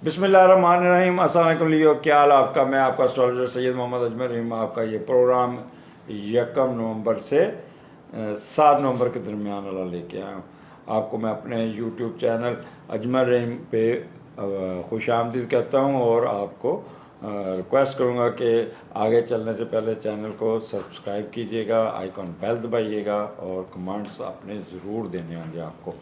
बिस्मिल्लाहिर्रहमानिर्रहीम। अस्सलाम वालेकुम लियो, क्या हाल आपका। मैं आपका एस्ट्रोलॉजर सैयद मोहम्मद अजमल रहीम। आपका ये प्रोग्राम 1 नवंबर से 7 नवंबर के दरमियान वाला लेके आया हूँ। आपको मैं अपने यूट्यूब चैनल अजमल रहीम पे खुश आमदीद कहता हूँ और आपको रिक्वेस्ट करूँगा कि आगे चलने से पहले चैनल को सब्सक्राइब कीजिएगा, आइकॉन बेल दबाइएगा और कमेंट्स अपने ज़रूर देने होंगे आपको।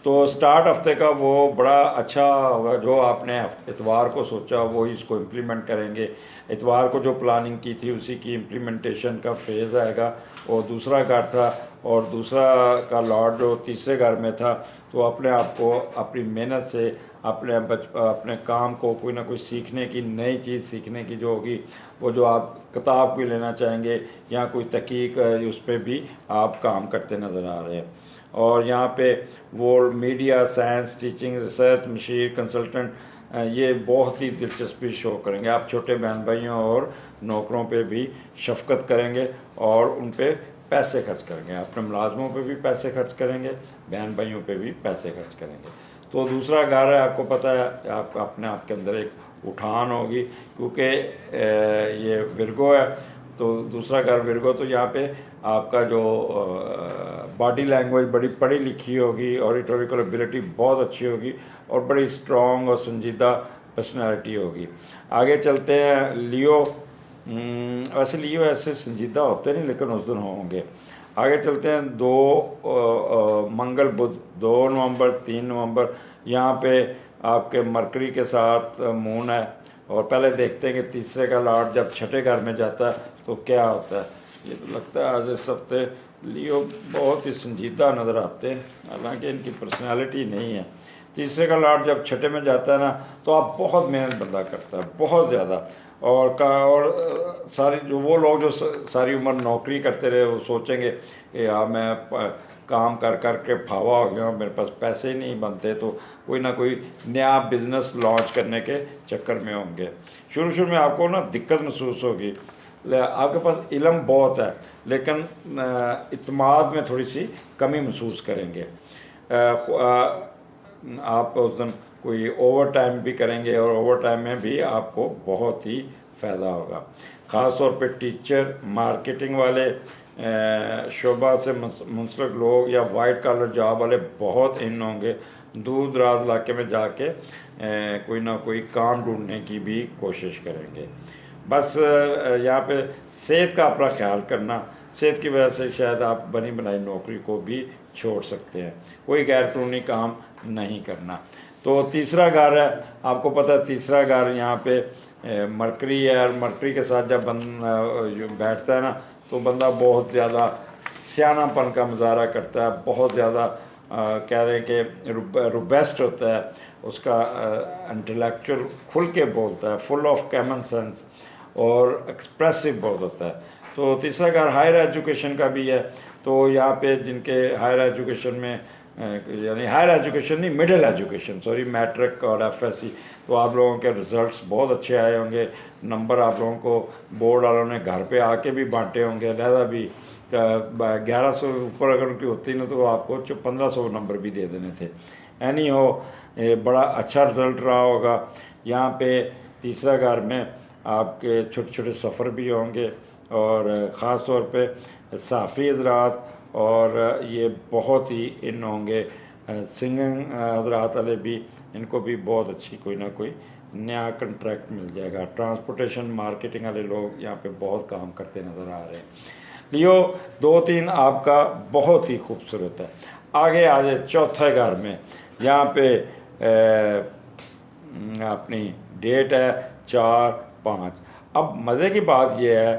तो स्टार्ट हफ्ते का वो बड़ा अच्छा होगा। जो आपने इतवार को सोचा वही इसको इम्प्लीमेंट करेंगे। इतवार को जो प्लानिंग की थी उसी की इम्प्लीमेंटेशन का फेज़ आएगा। और दूसरा घर था और दूसरा का लॉर्ड जो तीसरे घर में था, तो अपने आप को अपनी मेहनत से अपने काम को कोई ना कोई सीखने की, नई चीज़ सीखने की जो होगी, वो जो आप किताब कोई लेना चाहेंगे या कोई तहकीक उस पर भी आप काम करते नज़र आ रहे हैं। और यहाँ पे वो media, science, teaching, research, machine, consultant, ये बहुत ही दिलचस्पी शो करेंगे। आप छोटे बहन भाइयों और नौकरों पे भी शफकत करेंगे और उन पे पैसे खर्च करेंगे। अपने मुलाजमों पे भी पैसे खर्च करेंगे, बहन भाइयों पे भी पैसे खर्च करेंगे। तो दूसरा घर है, आपको पता है, आप अपने आप के अंदर एक उठान होगी क्योंकि ये विरगो है। तो दूसरा घर विरगो, तो यहाँ पे आपका जो बॉडी लैंग्वेज बड़ी पढ़ी लिखी होगी और रिटोरिकल एबिलिटी बहुत अच्छी होगी और बड़ी स्ट्रॉन्ग और संजीदा पर्सनालिटी होगी। आगे चलते हैं लियो। वैसे लियो ऐसे संजीदा होते नहीं, लेकिन उस दिन होंगे। आगे चलते हैं मंगल बुध 2 नवंबर 3 नवंबर। यहाँ पे आपके मरकरी के साथ मून है। और पहले देखते हैं कि तीसरे का लॉर्ड जब छठे घर में जाता है तो क्या होता है। ये तो लगता है आज इस हफ्ते लियो बहुत ही संजीदा नज़र आते हैं, हालांकि इनकी पर्सनालिटी नहीं है। तीसरे का लॉर्ड जब छठे में जाता है ना, तो आप बहुत मेहनत बंदा करता है, बहुत ज़्यादा। और सारी जो वो लोग जो सारी उम्र नौकरी करते रहे, वो सोचेंगे कि यार मैं काम कर कर के फावा हो गया, मेरे पास पैसे ही नहीं बनते, तो कोई ना कोई नया बिजनेस लॉन्च करने के चक्कर में होंगे। शुरू में आपको ना दिक्कत महसूस होगी। आपके पास इल्म बहुत है, लेकिन इत्माद में थोड़ी सी कमी महसूस करेंगे। आप उस दिन कोई ओवर टाइम भी करेंगे और ओवर टाइम में भी आपको बहुत ही फ़ायदा होगा। ख़ास तौर पे टीचर, मार्केटिंग वाले, शोबा से मुंसलिक लोग या वाइट कॉलर जॉब वाले बहुत इन होंगे। दूर दराज इलाके में जाके कोई ना कोई काम ढूंढने की भी कोशिश करेंगे। बस यहाँ पे सेहत का अपना ख्याल करना, सेहत की वजह से शायद आप बनी बनाई नौकरी को भी छोड़ सकते हैं। कोई गैर कानूनी काम नहीं करना। तो तीसरा घर है, आपको पता है तीसरा घर यहाँ पे मरकरी है। और मरकरी के साथ जब बैठता है ना, तो बंदा बहुत ज़्यादा सियानापन का मुजाहरा करता है, बहुत ज़्यादा कह रहे हैं कि रोबस्ट होता है। उसका इंटेलेक्चुअल खुल के बोलता है, फुल ऑफ कॉमन सेंस और एक्सप्रेसिव बहुत होता है। तो तीसरा घर हायर एजुकेशन का भी है। तो यहाँ पे जिनके हायर एजुकेशन में यानी हायर एजुकेशन नहीं, मिडिल एजुकेशन, सॉरी, मैट्रिक और एफएससी, तो आप लोगों के रिज़ल्ट्स बहुत अच्छे आए होंगे। नंबर आप लोगों को बोर्ड वालों ने घर पे आके भी बांटे होंगे, लिहाजा भी 1100 ऊपर अगर उनकी होती ना, तो आपको 1500 नंबर भी दे देने थे। एनी हो, बड़ा अच्छा रिज़ल्ट रहा होगा। यहाँ पे तीसरा घर में आपके छोटे छोटे सफ़र भी होंगे और ख़ास तौर पे साफ़ी हजरात और ये बहुत ही इन होंगे सिंगिंग हजरात वाले भी, इनको भी बहुत अच्छी कोई ना कोई नया कंट्रैक्ट मिल जाएगा। ट्रांसपोर्टेशन, मार्केटिंग वाले लोग यहाँ पे बहुत काम करते नज़र आ रहे हैं। लियो 2-3 आपका बहुत ही खूबसूरत है। आगे आ जाए चौथे घर में, यहाँ पे अपनी डेट है 4-5। अब मज़े की बात यह है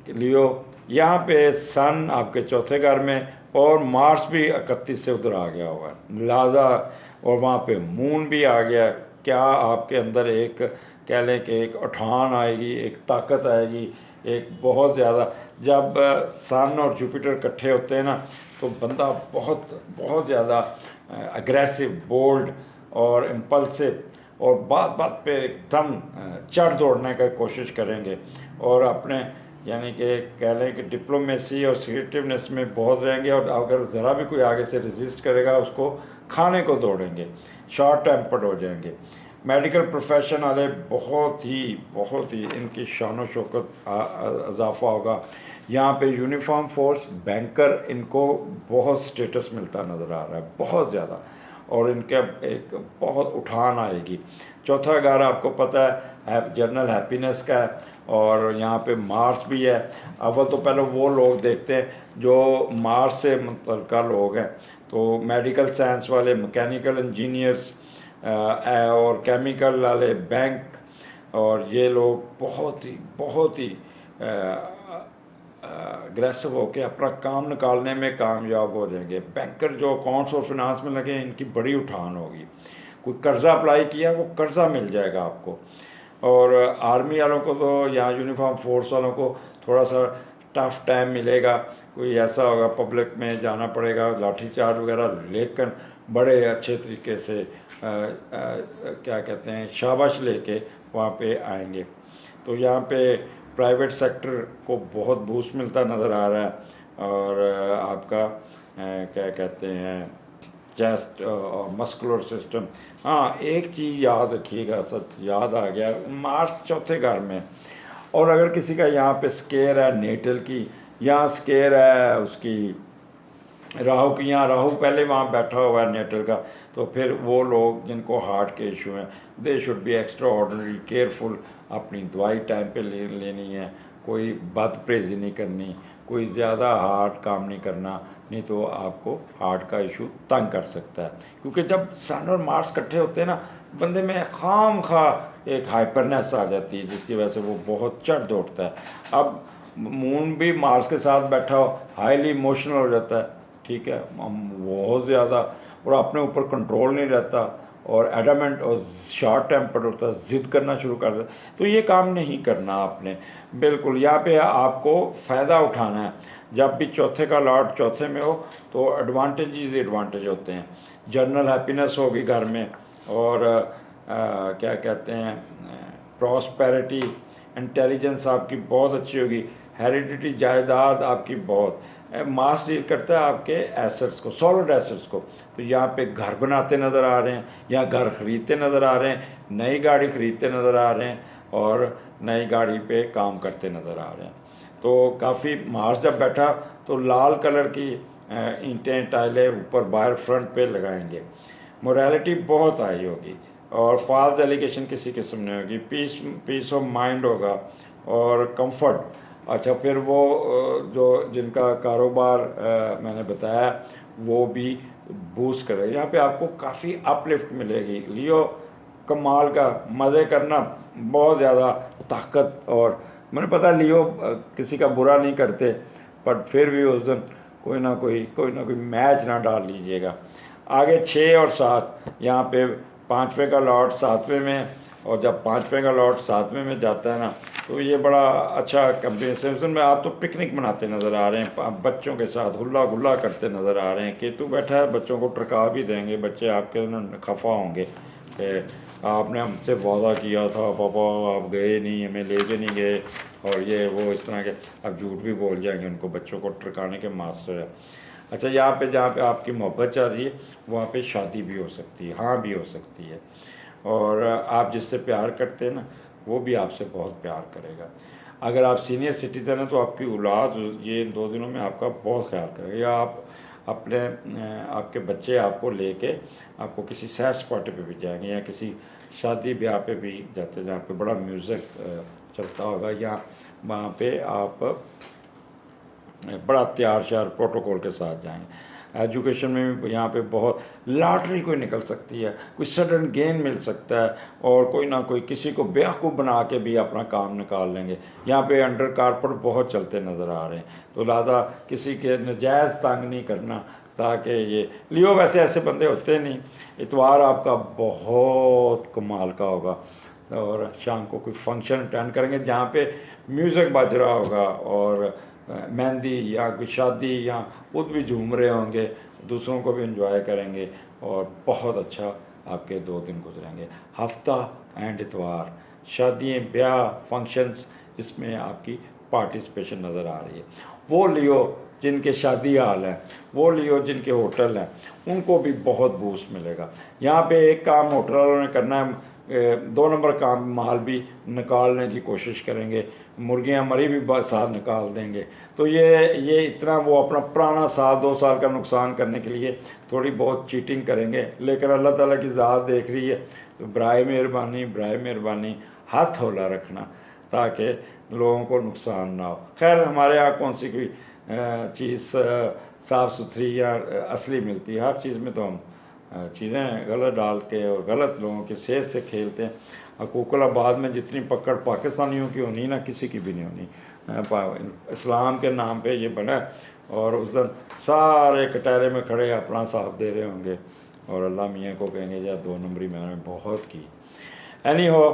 कि लियो यहाँ पे सन आपके चौथे घर में और मार्स भी 31 से उधर आ गया हुआ है, लिहाजा और वहाँ पे मून भी आ गया। क्या आपके अंदर एक कह लें कि एक उठान आएगी, एक ताकत आएगी, एक बहुत ज़्यादा। जब सन और जुपिटर इकट्ठे होते हैं ना, तो बंदा बहुत बहुत ज़्यादा अग्रेसिव, बोल्ड और इम्पल्सिव और बात बात पे एकदम चढ़ दौड़ने की कोशिश करेंगे। और अपने यानी कि कह लें कि डिप्लोमेसी और सिक्रेटिवनेस में बहुत रहेंगे। और अगर ज़रा भी कोई आगे से रेजिस्ट करेगा, उसको खाने को दौड़ेंगे, शॉर्ट टेम्पर्ड हो जाएंगे। मेडिकल प्रोफेशन वाले बहुत ही इनकी शान शौकत इजाफा होगा। यहाँ पे यूनिफॉर्म फोर्स बैंकर, इनको बहुत स्टेटस मिलता नज़र आ रहा है, बहुत ज़्यादा, और इनके एक बहुत उठान आएगी। चौथा घर आपको पता है जनरल हैप्पीनेस का है, और यहाँ पे मार्स भी है। अव्वल तो पहले वो लोग देखते हैं जो मार्स से मुतल्लिका लोग हैं, तो मेडिकल साइंस वाले, मैकेनिकल इंजीनियर्स और केमिकल वाले, बैंक, और ये लोग बहुत ही अग्रेसिव होकर अपना काम निकालने में कामयाब हो जाएंगे। बैंकर जो अकाउंट्स और फिनांस में लगे, इनकी बड़ी उठान होगी। कोई कर्ज़ा अप्लाई किया, वो कर्ज़ा मिल जाएगा आपको। और आर्मी वालों को तो, या यूनिफॉर्म फोर्स वालों को थोड़ा सा टफ टाइम मिलेगा। कोई ऐसा होगा पब्लिक में जाना पड़ेगा, लाठीचार्ज वगैरह, लेकिन बड़े अच्छे तरीके से क्या कहते हैं, शाबाश लेके वहाँ पे आएंगे। तो यहाँ पे प्राइवेट सेक्टर को बहुत बूस्ट मिलता नज़र आ रहा है। और आपका क्या कहते हैं, चेस्ट और मस्कुलर सिस्टम। हाँ, एक चीज़ याद रखिएगा, सच याद आ गया, मार्स चौथे घर में, और अगर किसी का यहाँ पे स्केयर है नेटल की, यहाँ स्केयर है उसकी राहु की, यहाँ राहु पहले वहाँ बैठा हुआ है नेटल का, तो फिर वो लोग जिनको हार्ट के इशू हैं, they should be extra ordinary careful. अपनी दवाई टाइम पे लेनी है, कोई बदपरहेज़ी नहीं करनी, कोई ज़्यादा हार्ड काम नहीं करना, नहीं तो आपको हार्ट का इशू तंग कर सकता है। क्योंकि जब सन और मार्स इकट्ठे होते हैं ना, बंदे में खाम खा एक हाइपरनेस आ जाती है, जिसकी वजह से वो बहुत चढ़ दौड़ता है। अब मून भी मार्स के साथ बैठा हो, हाईली इमोशनल हो जाता है, ठीक है, बहुत ज़्यादा, और अपने ऊपर कंट्रोल नहीं रहता, और एडामेंट और शॉर्ट टेम्पर होता है, ज़िद करना शुरू कर देता। तो ये काम नहीं करना आपने, बिल्कुल। यहाँ पे आपको फ़ायदा उठाना है। जब भी चौथे का लॉर्ड चौथे में हो, तो एडवांटेज ही एडवांटेज होते हैं। जनरल हैप्पीनेस होगी घर में, और क्या कहते हैं, प्रॉस्पेरिटी, इंटेलिजेंस आपकी बहुत अच्छी होगी, हेरिडिटी जायदाद आपकी बहुत। मास डील करता है आपके एसेट्स को, सॉलिड एसेट्स को। तो यहाँ पे घर बनाते नज़र आ रहे हैं, या घर ख़रीदते नज़र आ रहे हैं, नई गाड़ी ख़रीदते नज़र आ रहे हैं, और नई गाड़ी पे काम करते नज़र आ रहे हैं। तो काफ़ी मार्स जब बैठा, तो लाल कलर की ईंटें टाइलें ऊपर बाहर फ्रंट पे लगाएंगे। मोरालिटी बहुत हाई होगी, और फॉल्स एलिगेशन किसी किस्म नहीं होगी, पीस ऑफ माइंड होगा, और कंफर्ट। अच्छा, फिर वो जो जिनका कारोबार मैंने बताया, वो भी बूस्ट करेगा। यहाँ पे आपको काफ़ी अपलिफ्ट मिलेगी। लियो कमाल का, मज़े करना, बहुत ज़्यादा ताकत। और मैंने पता लियो किसी का बुरा नहीं करते, पर फिर भी उस दिन कोई ना कोई मैच ना डाल लीजिएगा। आगे 6 और 7, यहाँ पे पाँचवें का लॉर्ड सातवें में, और जब पाँचवें का लॉर्ड सातवें में जाता है ना, तो ये बड़ा अच्छा कम्बिनेशन में आप तो पिकनिक मनाते नज़र आ रहे हैं, बच्चों के साथ हुल्ला गुल्ला करते नज़र आ रहे हैं। केतु बैठा है, बच्चों को टरका भी देंगे, बच्चे आपके खफा होंगे कि आपने हमसे वादा किया था पापा, आप गए नहीं, हमें ले के नहीं गए, और ये वो इस तरह के अब झूठ भी बोल जाएंगे। उनको बच्चों को टरकाने के मास्टर है। अच्छा, यहाँ पे जहाँ पे आपकी मोहब्बत चल रही है, वहाँ पे शादी भी हो सकती है, हाँ भी हो सकती है। और आप जिससे प्यार करते हैं ना, वो भी आपसे बहुत प्यार करेगा। अगर आप सीनियर सिटीजन हैं, तो आपकी औलाद ये इन 2 दिनों में आपका बहुत ख्याल करेगा, या आप अपने आपके बच्चे आपको लेके आपको किसी सैर सपाटे पे भी जाएंगे, या किसी शादी ब्याह पे भी जाते हैं जहाँ पे बड़ा म्यूज़िक चलता होगा, या वहाँ पे आप बड़ा तैयार श्यार प्रोटोकॉल के साथ जाएंगे। एजुकेशन में भी यहाँ पे बहुत लॉटरी कोई निकल सकती है, कोई सडन गेन मिल सकता है, और कोई ना कोई किसी को बेवकूफ़ बना के भी अपना काम निकाल लेंगे। यहाँ पे अंडर कारपेट बहुत चलते नज़र आ रहे हैं, तो लिहाजा किसी के नजायज़ तंग नहीं करना, ताकि ये लियो वैसे ऐसे बंदे होते नहीं। इतवार आपका बहुत कमाल का होगा, और शाम को कोई फंक्शन अटेंड करेंगे जहाँ पे म्यूज़िक बज रहा होगा, और मेहंदी या कोई शादी, या खुद भी झूम रहे होंगे, दूसरों को भी इंजॉय करेंगे, और बहुत अच्छा आपके 2 दिन गुजरेंगे। हफ्ता एंड इतवार, शादियाँ, ब्याह, फंक्शंस, इसमें आपकी पार्टिसिपेशन नज़र आ रही है। वो लियो जिनके शादी हाल हैं, वो लियो जिनके होटल हैं, उनको भी बहुत बूस्ट मिलेगा। यहाँ पे एक काम होटल वालों ने करना है, दो नंबर का माल भी निकालने की कोशिश करेंगे, मुर्गियां मरी भी साथ निकाल देंगे। तो ये इतना वो अपना पुराना साल 2 साल का नुकसान करने के लिए थोड़ी बहुत चीटिंग करेंगे, लेकिन अल्लाह ताला की ज़ात देख रही है। तो बराए मेहरबानी हाथ हौला रखना ताकि लोगों को नुकसान ना हो। खैर हमारे यहाँ कौन सी कोई चीज़ साफ़ सुथरी या असली मिलती है, हर चीज़ में तो हम चीज़ें गलत डाल के और गलत लोगों की सेहत से खेलते हैं। हकूक़ुल-आबाद में जितनी पकड़ पाकिस्तानियों की होनी ना, किसी की भी नहीं होनी। इस्लाम के नाम पे ये बना और उस दिन सारे कटहरे में खड़े अपना साथ दे रहे होंगे और अल्लाह मियाँ को कहेंगे यार 2 नंबरी मैंने बहुत की। एनी हो,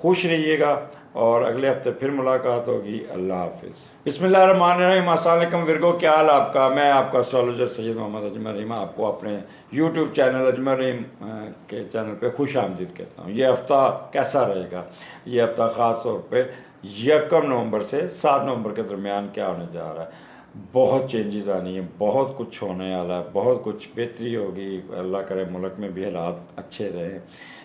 खुश रहिएगा और अगले हफ्ते फिर मुलाकात होगी। अल्लाह हाफिज़। बिस्मिल्लाहिर्रहमानिर्रहीम। अस्सलाम वालेकुम विरगो, क्या हाल आपका? मैं आपका एस्ट्रोलॉजर सैयद मोहम्मद अजमल रहीम आपको अपने यूट्यूब चैनल अजमल रहीम के चैनल पे खुश आमदीद कहता हूँ। ये हफ़्ता कैसा रहेगा? ये हफ़्ता ख़ास तौर पे 1 नवंबर से 7 नवंबर के दरमियान क्या होने जा रहा है? बहुत चेंजेस आनी है, बहुत कुछ होने वाला है, बहुत कुछ बेहतरी होगी। अल्लाह करे मुल्क में भी हालात अच्छे रहें।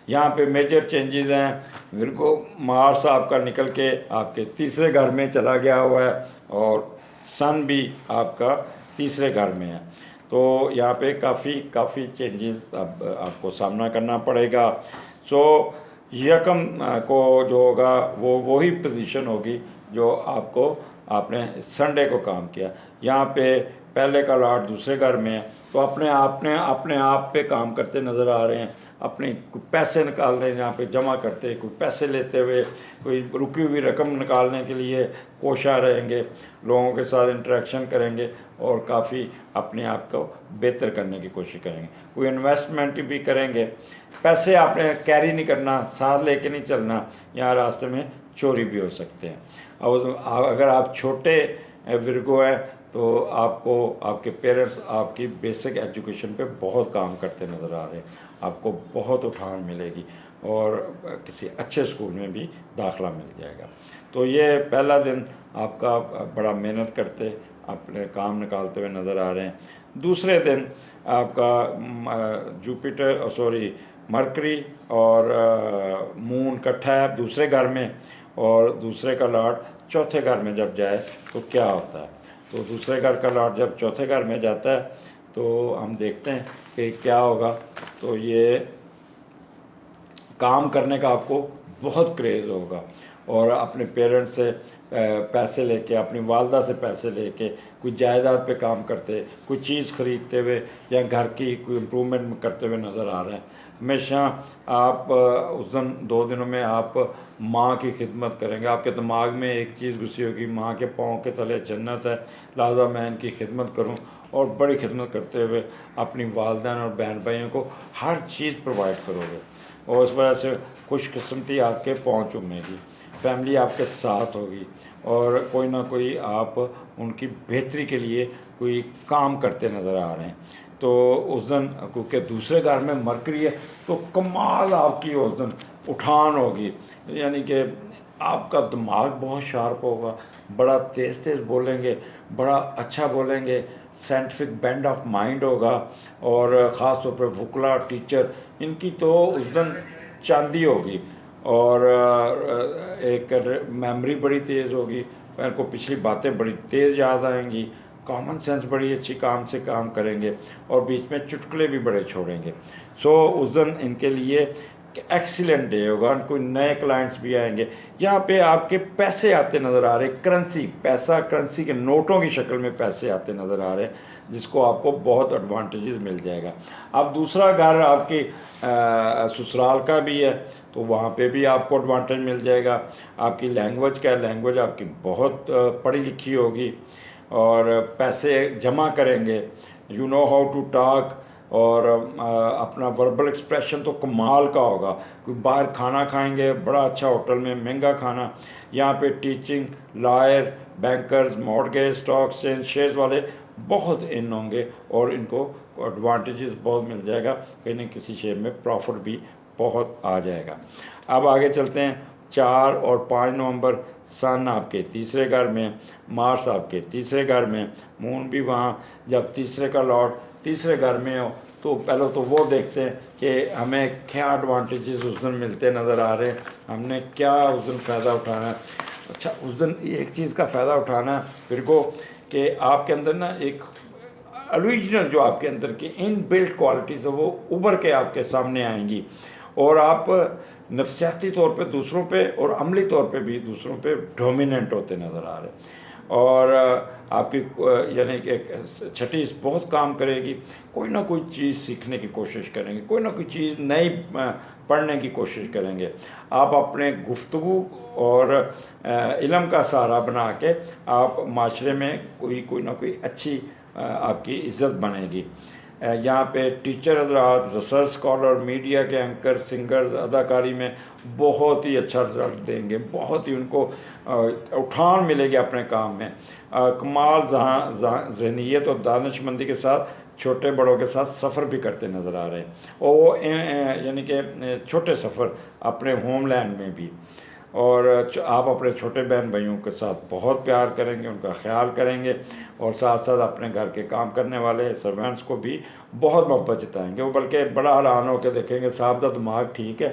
यहाँ पे मेजर चेंजेस हैं। विरगो मार्स आपका निकल के आपके तीसरे घर में चला गया हुआ है और सन भी आपका तीसरे घर में है। तो यहाँ पे काफ़ी चेंजेस अब आपको सामना करना पड़ेगा। सो यकम को जो होगा वो वही पोजीशन होगी जो आपको आपने संडे को काम किया। यहाँ पे पहले का लॉर्ड दूसरे घर में है, तो अपने आप पे काम करते नज़र आ रहे हैं। अपने पैसे निकाल रहे हैं, यहाँ पे जमा करते, कोई पैसे लेते हुए, कोई रुकी हुई रकम निकालने के लिए कोशा रहेंगे, लोगों के साथ इंटरेक्शन करेंगे और काफ़ी अपने आप को बेहतर करने की कोशिश करेंगे। कोई इन्वेस्टमेंट भी करेंगे। पैसे आपने कैरी नहीं करना, साथ लेके नहीं चलना, यहाँ रास्ते में चोरी भी हो सकते हैं। अब अगर आप छोटे विरगो हैं तो आपको आपके पेरेंट्स आपकी बेसिक एजुकेशन पे बहुत काम करते नज़र आ रहे हैं। आपको बहुत उठान मिलेगी और किसी अच्छे स्कूल में भी दाखला मिल जाएगा। तो ये पहला दिन आपका बड़ा मेहनत करते अपने काम निकालते हुए नज़र आ रहे हैं। दूसरे दिन आपका मरकरी और मून इकट्ठा है दूसरे घर में, और दूसरे का लॉर्ड चौथे घर में जब जाए तो क्या होता है। तो दूसरे घर का लॉर्ड जब चौथे घर में जाता है तो हम देखते हैं कि क्या होगा। तो ये काम करने का आपको बहुत क्रेज़ होगा और अपने पेरेंट्स से पैसे लेके, अपनी वालदा से पैसे लेके कोई जायदाद पे काम करते, कोई चीज़ ख़रीदते हुए या घर की कोई इम्प्रूवमेंट करते हुए नज़र आ रहे हैं। हमेशा आप उस दिन 2 दिनों में आप माँ की खिदमत करेंगे। आपके दिमाग में एक चीज़ घुसी होगी, माँ के पाँव के तले जन्नत है, लिहाजा मैं इनकी खिदमत करूँ, और बड़ी खिदमत करते हुए अपनी वालदैन और बहन भाइयों को हर चीज़ प्रोवाइड करोगे और इस वजह से खुशकिस्मती आपके पहुँच उमेगी, फैमिली आपके साथ होगी और कोई ना कोई आप उनकी बेहतरी के लिए कोई काम करते नज़र आ रहे हैं। तो उस दिन क्योंकि दूसरे घर में मरकरी है तो कमाल आपकी उस दिन उठान होगी, यानी कि आपका दिमाग बहुत शार्प होगा, बड़ा तेज़ तेज़ बोलेंगे, बड़ा अच्छा बोलेंगे, साइंटिफिक बेंड ऑफ माइंड होगा और ख़ास तौर पर वकला टीचर इनकी तो उस दिन चांदी होगी और एक मेमोरी बड़ी तेज़ होगी, इनको पिछली बातें बड़ी तेज़ याद आएंगी, कॉमन सेंस बड़ी अच्छी काम से काम करेंगे और बीच में चुटकुले भी बड़े छोड़ेंगे। सो उस दिन इनके लिए एक्सीलेंट डे होगा, कोई नए क्लाइंट्स भी आएंगे। यहाँ पे आपके पैसे आते नज़र आ रहे, करेंसी, पैसा करेंसी के नोटों की शक्ल में पैसे आते नज़र आ रहे हैं, जिसको आपको बहुत एडवांटेजेस मिल जाएगा। अब दूसरा घर आपके ससुराल का भी है तो वहाँ पे भी आपको एडवांटेज मिल जाएगा। आपकी लैंग्वेज क्या है, लैंग्वेज आपकी बहुत पढ़ी लिखी होगी और पैसे जमा करेंगे, you know how to talk, और अपना वर्बल एक्सप्रेशन तो कमाल का होगा। कोई बाहर खाना खाएंगे, बड़ा अच्छा होटल में महंगा खाना, यहाँ पे teaching, lawyer, bankers, mortgage, stock exchange, shares वाले बहुत इन होंगे और इनको एडवांटेजेस बहुत मिल जाएगा, कहीं ना किसी शेयर में प्रॉफिट भी बहुत आ जाएगा। अब आगे चलते हैं। 4 और 5 नवंबर सन आपके तीसरे घर में, मार्स आपके तीसरे घर में, मून भी वहाँ, जब तीसरे का लॉर्ड तीसरे घर में हो तो पहले तो वो देखते हैं कि हमें क्या एडवांटेजेस उस दिन मिलते नज़र आ रहे हैं, हमने क्या उस दिन फ़ायदा उठाना है। अच्छा, उस दिन एक चीज़ का फ़ायदा उठाना है फिर को कि आपके अंदर ना एक ओरिजिनल जो आपके अंदर की इन बिल्ट क्वालिटीज़ है वो उभर के आपके सामने आएंगी, और आप नफसियाती तौर पे दूसरों पे और अमली तौर पे भी दूसरों पे डोमिनेंट होते नज़र आ रहे हैं। और आपकी यानी कि छठी बहुत काम करेगी, कोई ना कोई चीज़ सीखने की कोशिश करेंगे, कोई ना कोई चीज़ नई पढ़ने की कोशिश करेंगे। आप अपने गुफ्तगू और इल्म का सहारा बना के आप माशरे में कोई ना कोई अच्छी आपकी इज़्ज़त बनेगी। यहाँ पे टीचर हज़रात, रिसर्च स्कॉलर, मीडिया के एंकर, सिंगर्स, अदाकारी में बहुत ही अच्छा रिजल्ट देंगे, बहुत ही उनको उठान मिलेगी अपने काम में। कमाल ज़हनीत और दानिशमंदी के साथ छोटे बड़ों के साथ सफ़र भी करते नज़र आ रहे हैं, और वो यानी कि छोटे सफ़र अपने होमलैंड में भी। और आप अपने छोटे बहन भाइयों के साथ बहुत प्यार करेंगे, उनका ख्याल करेंगे, और साथ साथ अपने घर के काम करने वाले सर्वेंट्स को भी बहुत मोहब्बत जताएंगे। वो बल्कि बड़ा हैरान होकर देखेंगे साहब का दिमाग ठीक है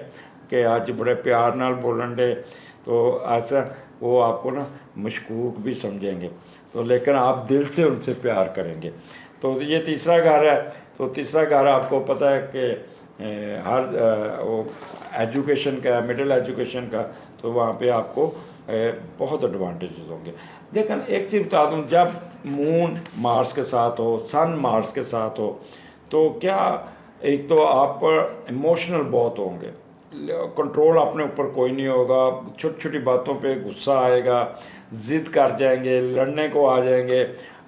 कि आज बड़े प्यार नाल बोलन डे, तो ऐसा वो आपको ना मशकूक भी समझेंगे, तो लेकिन आप दिल से उनसे प्यार करेंगे। तो ये तीसरा घर है। तो तीसरा घर आपको पता है कि हर वो एजुकेशन का, मिडिल एजुकेशन का, तो वहाँ पे आपको बहुत एडवांटेजेस होंगे। लेकिन एक चीज़ बता दूँ, जब मून मार्स के साथ हो, सन मार्स के साथ हो, तो क्या एक तो आप इमोशनल बहुत होंगे, कंट्रोल अपने ऊपर कोई नहीं होगा, छोटी छोटी बातों पे गुस्सा आएगा, ज़िद कर जाएंगे, लड़ने को आ जाएंगे,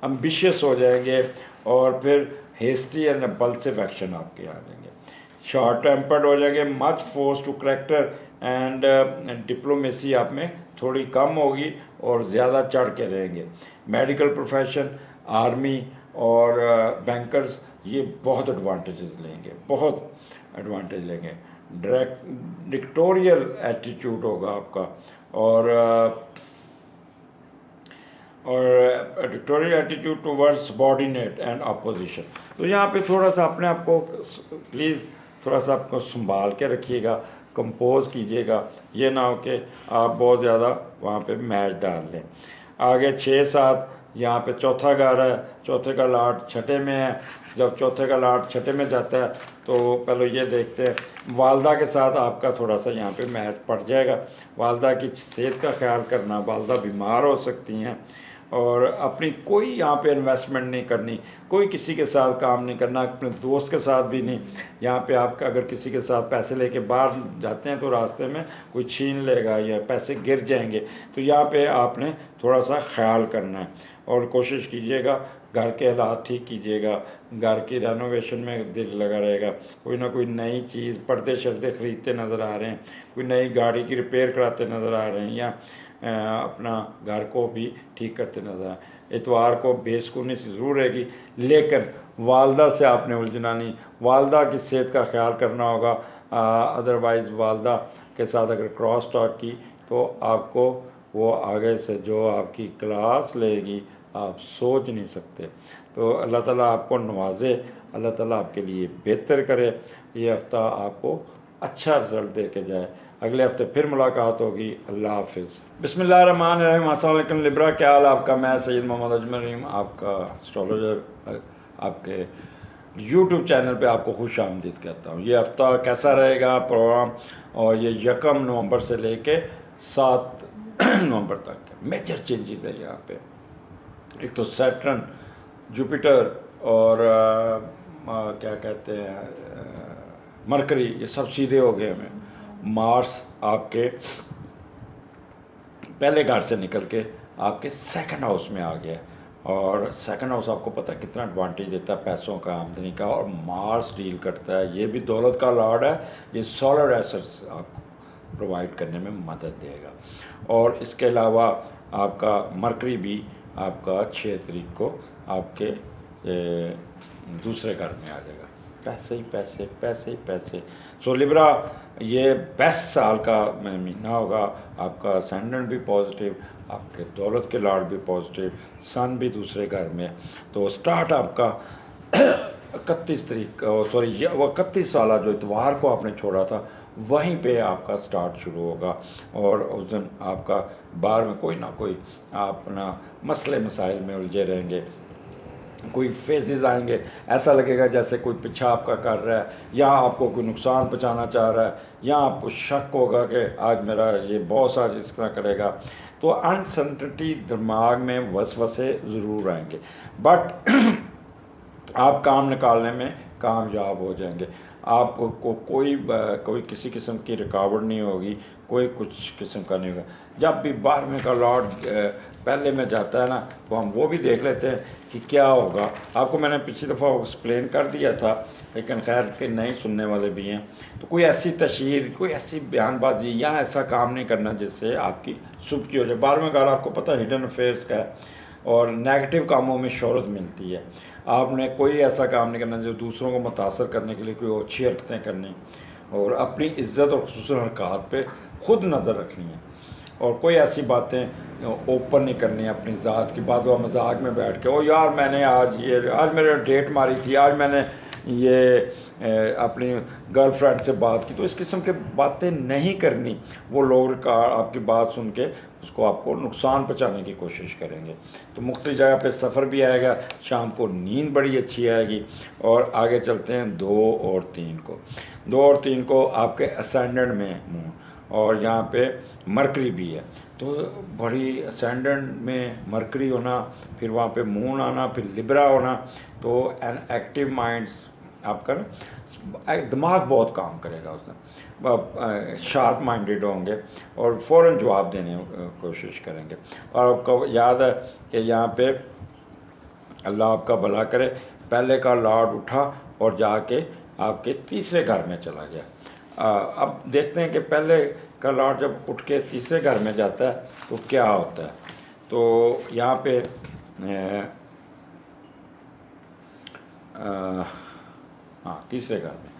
एम्बिशियस हो जाएंगे, और फिर हेस्टी एंड इम्पल्सिव एक्शन आपके आ जाएंगे, शॉर्ट टेम्पर्ड हो जाएंगे, much force to character and diplomacy आप में थोड़ी कम होगी और ज़्यादा चढ़ के रहेंगे। मेडिकल प्रोफेशन, आर्मी और बैंकर्स ये बहुत एडवांटेजेस लेंगे, बहुत एडवांटेज लेंगे। डिक्टोरियल एटीट्यूड होगा आपका, और dictatorial attitude towards subordinate and opposition. तो यहाँ पे थोड़ा सा अपने आप को प्लीज़ थोड़ा सा आपको संभाल के रखिएगा, कंपोज कीजिएगा, ये ना हो कि आप बहुत ज़्यादा वहाँ पे मैच डाल लें। आगे 6-7 यहाँ पे चौथा घर है, चौथे का लॉर्ड छठे में है। जब चौथे का लॉर्ड छठे में जाता है तो पहले ये देखते हैं वालदा के साथ आपका थोड़ा सा यहाँ पे मैच पड़ जाएगा। वालदा की सेहत का ख्याल करना, वालदा बीमार हो सकती हैं, और अपनी कोई यहाँ पे इन्वेस्टमेंट नहीं करनी, कोई किसी के साथ काम नहीं करना, अपने दोस्त के साथ भी नहीं। यहाँ पे आपका अगर किसी के साथ पैसे लेके बाहर जाते हैं तो रास्ते में कोई छीन लेगा या पैसे गिर जाएंगे, तो यहाँ पे आपने थोड़ा सा ख्याल करना है, और कोशिश कीजिएगा घर के हालात ठीक कीजिएगा, घर की रेनोवेशन में दिल लगा रहेगा, कोई ना कोई नई चीज़, पर्दे शर्दे ख़रीदते नज़र आ रहे हैं, कोई नई गाड़ी की रिपेयर कराते नज़र आ रहे हैं, या अपना घर को भी ठीक करते नज़र आए। इतवार को बेसुकूनी से ज़रूर रहेगी, लेकिन वालदा से आपने उलझना नहीं, वालदा की सेहत का ख्याल करना होगा। अदरवाइज़ वालदा के साथ अगर क्रॉस टॉक की तो आपको वो आगे से जो आपकी क्लास लेगी आप सोच नहीं सकते। तो अल्लाह ताला आपको नवाजे, अल्लाह ताला आपके लिए बेहतर करे, ये हफ़्ता आपको अच्छा रिज़ल्ट दे के जाए। अगले हफ्ते फिर मुलाकात होगी। अल्लाह हाफिज़। बिस्मिल्लाहिर्रहमानिर्रहीम। अस्सलाम वालेकुम लिब्रा, क्या हाल आपका? मैं सैयद मोहम्मद अजमल रहीम, आपका एस्ट्रोलॉजर, आपके यूट्यूब चैनल पे आपको खुश आमदीद कहता हूँ। ये हफ़्ता कैसा रहेगा प्रोग्राम, और ये 1 नवंबर से लेके 7 नवंबर तक मेजर चेंजेस है यहाँ पे। एक तो सैटर्न, जुपिटर और क्या कहते हैं मरकरी, ये सब सीधे हो गए हमें। मार्स आपके पहले घर से निकल के आपके सेकंड हाउस में आ गया, और सेकंड हाउस आपको पता है कितना एडवांटेज देता है पैसों का, आमदनी का, और मार्स डील करता है, ये भी दौलत का लॉर्ड है, ये सॉलिड एसेट्स आपको प्रोवाइड करने में मदद देगा। और इसके अलावा आपका मरकरी भी आपका 6 तारीख को आपके दूसरे घर में आ जाएगा। पैसे ही पैसे, पैसे ही पैसे। सो लिब्रा, ये बेस्ट साल का महीना होगा। आपका असेंडेंट भी पॉजिटिव, आपके दौलत के लॉर्ड भी पॉजिटिव, सन भी दूसरे घर में, तो स्टार्ट आपका 31 तारीख सॉरी वो 31 वाला जो इतवार को आपने छोड़ा था, वहीं पे आपका स्टार्ट शुरू होगा। और उस दिन आपका बार में कोई ना कोई आप अपना मसले मसाइल में उलझे रहेंगे। कोई फेजेस आएंगे, ऐसा लगेगा जैसे कोई पीछा आपका कर रहा है, या आपको कोई नुकसान पहुंचाना चाह रहा है, या आपको शक होगा कि आज मेरा ये बॉस आज इस तरह करेगा। तो अनसर्टनिटी दिमाग में वसवसे ज़रूर आएंगे, बट आप काम निकालने में कामयाब हो जाएंगे। आपको कोई किसी किस्म की रुकावट नहीं होगी, कोई कुछ किस्म का नहीं होगा। जब भी 12वें का लॉर्ड पहले में जाता है ना, तो हम वो भी देख लेते हैं कि क्या होगा। आपको मैंने पिछली दफ़ा एक्सप्लेन कर दिया था, लेकिन खैर के नहीं सुनने वाले भी हैं। तो कोई ऐसी तशहीर, कोई ऐसी बयानबाजी या ऐसा काम नहीं करना जिससे आपकी सुबकी हो जाए। 12वें घर आपको पता है हिडन अफेयर्स का है, और नेगेटिव कामों में शोहरत मिलती है। आपने कोई ऐसा काम नहीं करना जो दूसरों को मुतासर करने के लिए कोई अच्छी हरकतें करनी, और अपनी इज़्ज़त और खुसूसन हरकत पे खुद नज़र रखनी है। और कोई ऐसी बातें ओपन नहीं करनी है, अपनी ज़ात की बात व मजाक में बैठ के ओ यार मैंने आज मेरे डेट मारी थी, आज मैंने ये अपनी गर्लफ्रेंड से बात की। तो इस किस्म की बातें नहीं करनी। वो लोग का आपकी बात सुन के उसको आपको नुकसान पहुंचाने की कोशिश करेंगे। तो मुख्तलिफ जगह पे सफ़र भी आएगा, शाम को नींद बड़ी अच्छी आएगी। और आगे चलते हैं 2 और 3 को। 2 और 3 को आपके असेंडेंट में मून, और यहाँ पे मरकरी भी है। तो बड़ी असेंडेंट में मरकरी होना, फिर वहाँ पे मून आना, फिर लिब्रा होना। तो एन एक्टिव माइंड्स आपका ना दिमाग बहुत काम करेगा उसमें, शार्प माइंडेड होंगे और फ़ौरन जवाब देने की कोशिश करेंगे। और आपको याद है कि यहाँ पे अल्लाह आपका भला करे, पहले का लॉर्ड उठा और जाके आपके तीसरे घर में चला गया। अब देखते हैं कि पहले का लॉर्ड जब उठ के तीसरे घर में जाता है तो क्या होता है। तो यहाँ पे हाँ, तीसरे घर में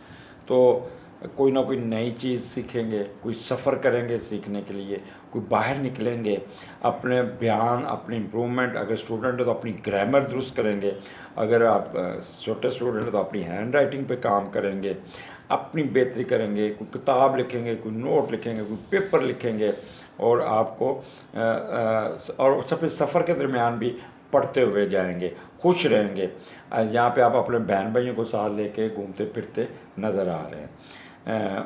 तो कोई ना कोई नई चीज़ सीखेंगे, कोई सफ़र करेंगे सीखने के लिए, कोई बाहर निकलेंगे, अपने बयान, अपनी इम्प्रूवमेंट, अगर स्टूडेंट है तो अपनी ग्रामर दुरुस्त करेंगे, अगर आप छोटे स्टूडेंट है तो अपनी हैंड राइटिंग पे काम करेंगे, अपनी बेहतरी करेंगे, कोई किताब लिखेंगे, कोई नोट लिखेंगे, कोई पेपर लिखेंगे। और आपको और सब सफ़र के दरमियान भी पढ़ते हुए जाएंगे, खुश रहेंगे। यहाँ पे आप अपने बहन भाइयों को साथ लेके घूमते फिरते नज़र आ रहे हैं।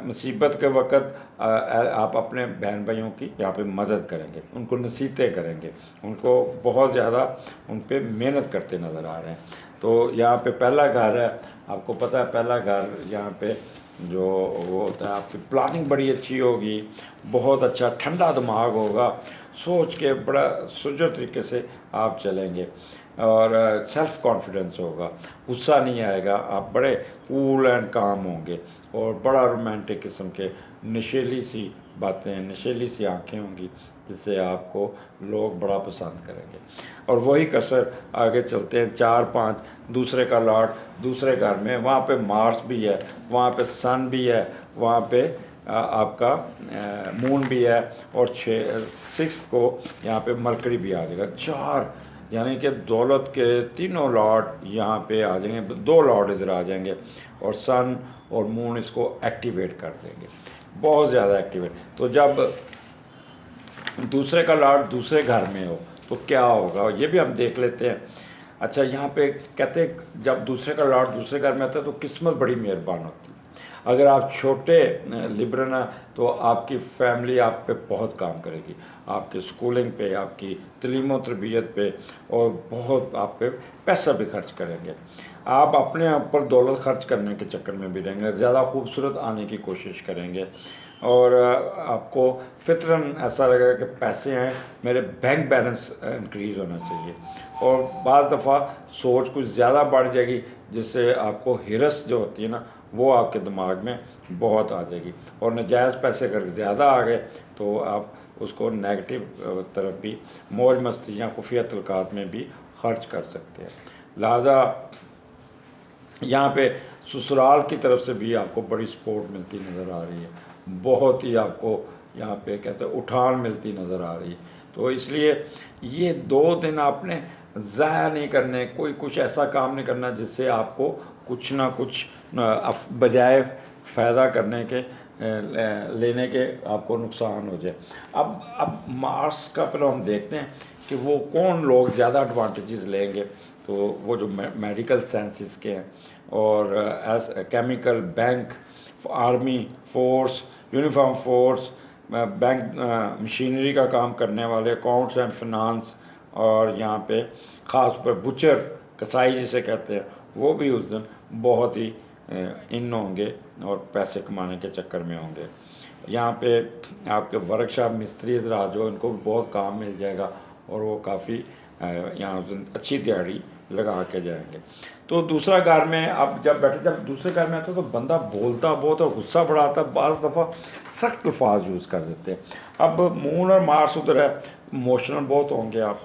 मुसीबत के वक़्त आप अपने बहन भाइयों की यहाँ पे मदद करेंगे, उनको नसीहतें करेंगे, उनको बहुत ज़्यादा उन पर मेहनत करते नज़र आ रहे हैं। तो यहाँ पे पहला घर है, आपको पता है पहला घर यहाँ पे जो वो होता है, आपकी प्लानिंग बड़ी अच्छी होगी, बहुत अच्छा ठंडा दिमाग होगा, सोच के बड़ा सुजर तरीके से आप चलेंगे, और सेल्फ़ कॉन्फिडेंस होगा, गुस्सा नहीं आएगा, आप बड़े कूल एंड काम होंगे, और बड़ा रोमांटिक किस्म के नशीली सी बातें, नशीली सी आँखें होंगी जिससे आपको लोग बड़ा पसंद करेंगे। और वही कसर आगे चलते हैं 4-5, दूसरे का लॉर्ड दूसरे घर में, वहाँ पे मार्स भी है, वहाँ पे सन भी है, वहाँ पे आपका मून भी है, और 6 को यहाँ पे मरकरी भी आ जाएगा। 4 यानी कि दौलत के तीनों लॉर्ड यहाँ पे आ जाएंगे, 2 लॉर्ड इधर आ जाएंगे, और सन और मून इसको एक्टिवेट कर देंगे, बहुत ज़्यादा एक्टिवेट। तो जब दूसरे का लॉर्ड दूसरे घर में हो तो क्या होगा, ये भी हम देख लेते हैं। अच्छा, यहाँ पे कहते हैं जब दूसरे का लॉर्ड दूसरे घर में आता है तो किस्मत बड़ी मेहरबान होती है। अगर आप छोटे लिबरन हैं तो आपकी फैमिली आप पे बहुत काम करेगी, आपके स्कूलिंग पे, आपकी तलीम व तरबियत पे, और बहुत आप पे पैसा भी खर्च करेंगे। आप अपने ऊपर दौलत खर्च करने के चक्कर में भी रहेंगे, ज़्यादा खूबसूरत आने की कोशिश करेंगे, और आपको फितरन ऐसा लगेगा कि पैसे हैं, मेरे बैंक बैलेंस इंक्रीज़ होना चाहिए। और बाज़ दफ़ा सोच कुछ ज़्यादा बढ़ जाएगी जिससे आपको हिरस जो होती है ना, वो आपके दिमाग में बहुत आ जाएगी, और नाजायज़ पैसे अगर ज़्यादा आ गए तो आप उसको नेगेटिव तरफ भी, मौज मस्ती या खुफिया तलकात में भी खर्च कर सकते हैं। लिहाजा यहाँ पे ससुराल की तरफ से भी आपको बड़ी सपोर्ट मिलती नज़र आ रही है, बहुत ही आपको यहाँ पे कहते हैं उठान मिलती नज़र आ रही। तो इसलिए ये 2 दिन आपने ज़ाया नहीं करने, कोई कुछ ऐसा काम नहीं करना जिससे आपको कुछ ना कुछ बजाय फ़ायदा करने के लेने के आपको नुकसान हो जाए। अब मार्स का पहले हम देखते हैं कि वो कौन लोग ज़्यादा एडवांटेजेस लेंगे। तो वो जो मेडिकल साइंसेस के हैं और S chemical, bank, army force, uniform force, bank machinery का काम करने वाले, अकाउंट्स एंड फिनांस, और यहाँ पे ख़ास पर बुचर, कसाई जिसे कहते हैं, वो भी उस दिन बहुत ही इन होंगे और पैसे कमाने के चक्कर में होंगे। यहाँ पे आपके वर्कशॉप मिस्त्री हज़रात जो इनको भी बहुत काम मिल जाएगा और वो काफ़ी यहाँ उस दिन अच्छी दिहाड़ी लगा के जाएंगे। तो दूसरा घर में अब जब दूसरे घर में आता है तो बंदा बोलता बहुत और गुस्सा बड़ा आता है, बाज़ दफ़ा सख्त अल्फाज यूज़ कर देते हैं। अब मून और मार्स उधर है, इमोशनल बहुत होंगे आप,